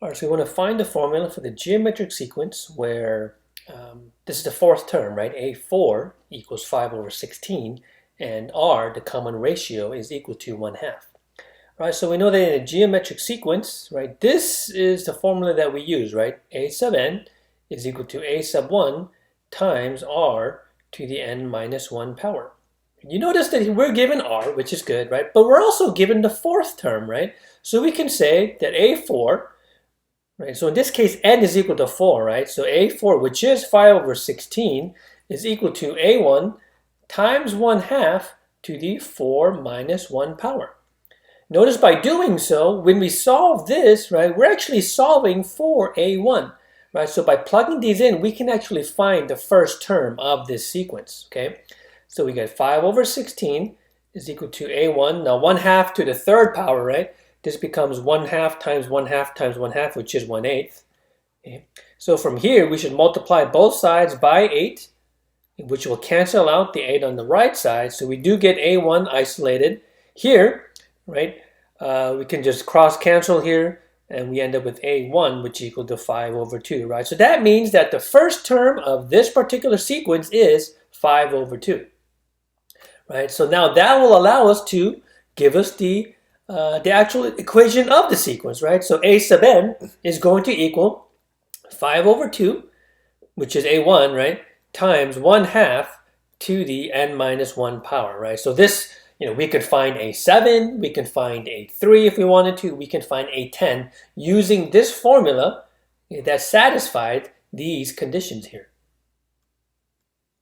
All right, so we want to find the formula for the geometric sequence where this is the fourth term, right? A4 equals 5 over 16, and R, the common ratio, is equal to 1/2. Right, so we know that in a geometric sequence, right, this is the formula that we use, right? A sub n is equal to A sub 1 times R to the n minus 1 power. You notice that we're given R, which is good, right? But we're also given the fourth term, right? So we can say that A4, right? So in this case, n is equal to 4, right? So A4, which is 5 over 16, is equal to A1 times 1/2 to the 4 minus 1 power. Notice by doing so, when we solve this, right, we're actually solving for A1, right? So by plugging these in, we can actually find the first term of this sequence, okay? So we get 5 over 16 is equal to A1. Now 1/2 to the third power, right? This becomes 1/2 times 1/2 times 1/2, which is 1/8. Okay? So from here, we should multiply both sides by 8, which will cancel out the 8 on the right side. So we do get A1 isolated. Here, right, we can just cross cancel here, and we end up with A1, which equal to 5 over 2, right? So that means that the first term of this particular sequence is 5 over 2, right? So now that will allow us to give us the actual equation of the sequence, right? So A sub n is going to equal 5 over 2, which is A1, right, times 1/2 to the n minus 1 power, right? So this, we could find A7, we can find A3 if we wanted to, we can find A10 using this formula that satisfied these conditions here.